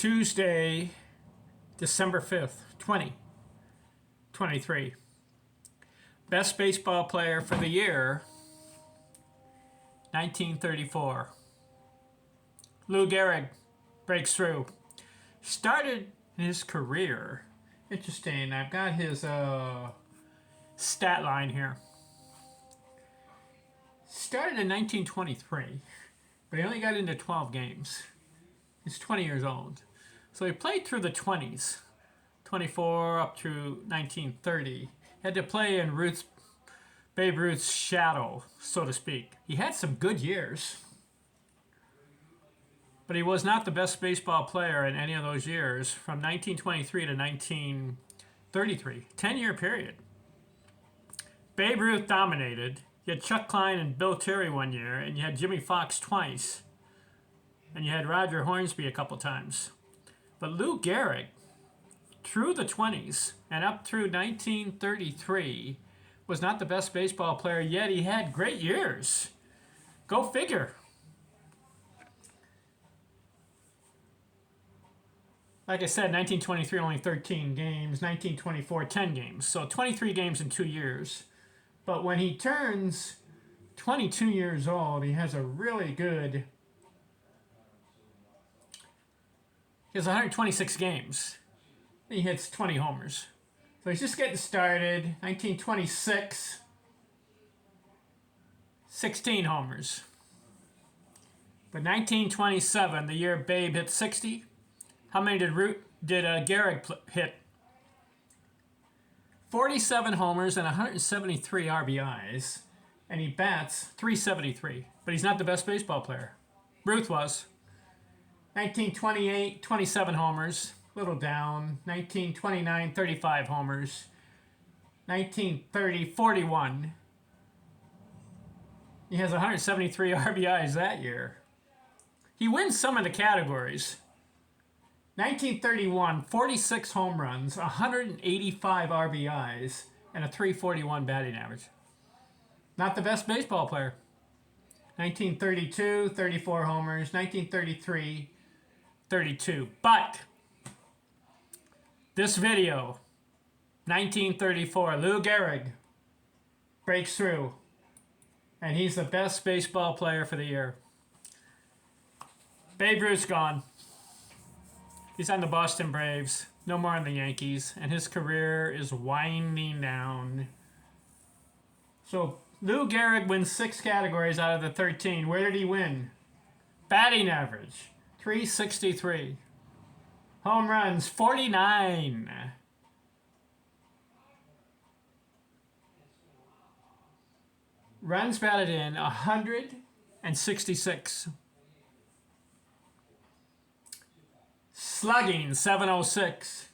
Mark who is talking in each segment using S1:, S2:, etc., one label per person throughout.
S1: Tuesday, December 5th, 2023. Best baseball player for the year, 1934. Lou Gehrig breaks through. Started his career. Interesting. I've got his stat line here. Started in 1923, but he only got into 12 games. He's 20 years old. So he played through the 20s, 24 up through 1930. He had to play in Babe Ruth's shadow, so to speak. He had some good years, but he was not the best baseball player in any of those years from 1923 to 1933, 10-year period. Babe Ruth dominated. You had Chuck Klein and Bill Terry one year, and you had Jimmy Fox twice, and you had Roger Hornsby a couple times. But Lou Gehrig, through the 20s and up through 1933, was not the best baseball player, yet he had great years. Go figure. Like I said, 1923, only 13 games. 1924, 10 games. So 23 games in 2 years. But when he turns 22 years old, he has a really good... He has 126 games. He hits 20 homers. So he's just getting started. 1926, 16 homers. But 1927, the year Babe hit 60, how many did Gehrig hit? 47 homers and 173 RBIs, and he bats .373. But he's not the best baseball player. Ruth was. 1928, 27 homers, little down. 1929, 35 homers. 1930, 41. He has 173 RBIs that year. He wins some of the categories. 1931, 46 home runs, 185 RBIs, and a .341 batting average. Not the best baseball player. 1932, 34 homers. 1933, 32. But this video, 1934, Lou Gehrig breaks through, and he's the best baseball player for the year. Babe Ruth's gone. He's on the Boston Braves, no more on the Yankees, and his career is winding down. So Lou Gehrig wins 6 categories out of the 13. Where did he win? Batting average, .363. Home runs, 49. Runs batted in, 166. Slugging, .706.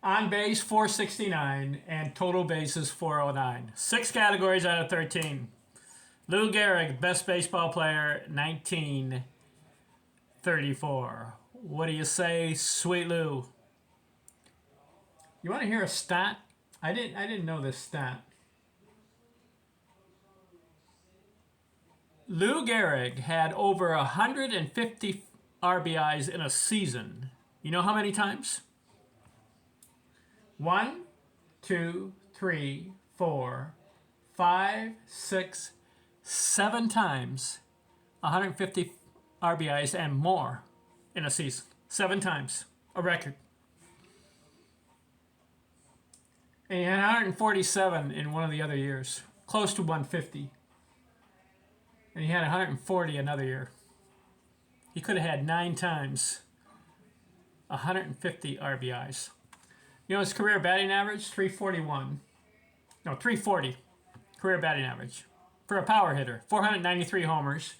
S1: On base, .469. And total bases, .409. 6 categories out of 13. Lou Gehrig, best baseball player, 1934. What do you say, sweet Lou? You want to hear a stat? I didn't know this stat. Lou Gehrig had over 150 RBIs in a season. You know how many times? 1, 2, 3, 4, 5, 6, 7 times 150 RBIs and more in a season. 7 times. A record. And he had 147 in one of the other years. Close to 150. And he had 140 another year. He could have had 9 times 150 RBIs. You know his career batting average? 341. No, 340. Career batting average. For a power hitter. 493 homers.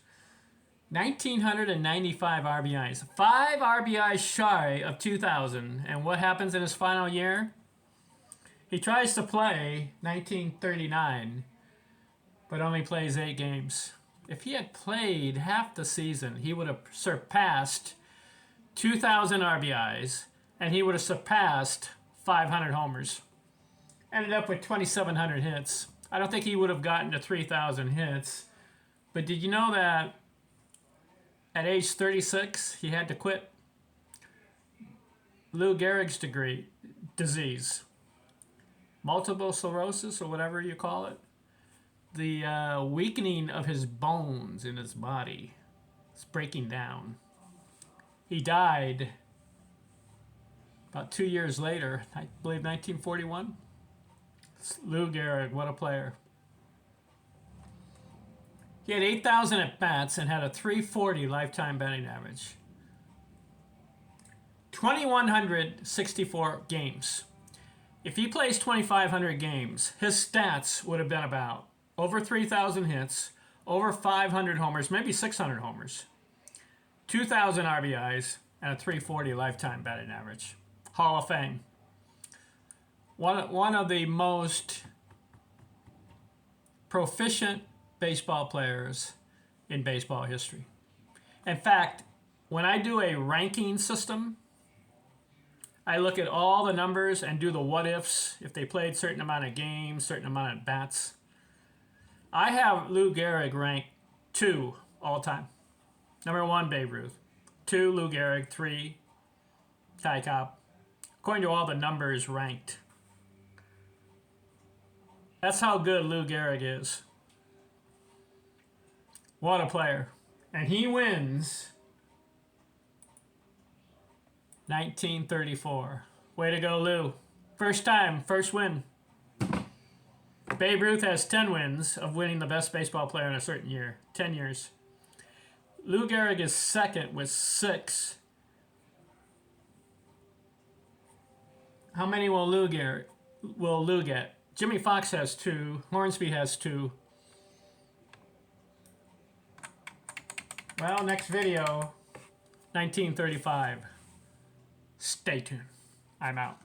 S1: 1,995 RBIs. 5 RBIs shy of 2,000. And what happens in his final year? He tries to play 1939, but only plays 8 games. If he had played half the season, he would have surpassed 2,000 RBIs, and he would have surpassed 500 homers. Ended up with 2,700 hits. I don't think he would have gotten to 3,000 hits. But did you know that at age 36, he had to quit? Lou Gehrig's disease, multiple sclerosis or whatever you call it, the weakening of his bones in his body. It's breaking down. He died about 2 years later, I believe 1941. Lou Gehrig, what a player. He had 8,000 at-bats and had a 340 lifetime batting average. 2,164 games. If he plays 2,500 games, his stats would have been about over 3,000 hits, over 500 homers, maybe 600 homers, 2,000 RBIs, and a 340 lifetime batting average. Hall of Fame. One of the most proficient baseball players in baseball history. In fact, when I do a ranking system, I look at all the numbers and do the what ifs, if they played certain amount of games, certain amount of bats. I have Lou Gehrig ranked 2 all time. Number 1, Babe Ruth. 2, Lou Gehrig. 3, Ty Cobb. According to all the numbers ranked. That's how good Lou Gehrig is. What a player. And he wins 1934. Way to go, Lou. First time, first win. Babe Ruth has 10 wins of winning the best baseball player in a certain year. 10 years. Lou Gehrig is second with 6. How many will Lou get? Jimmy Fox has 2. Hornsby has 2. Well, next video, 1935. Stay tuned. I'm out.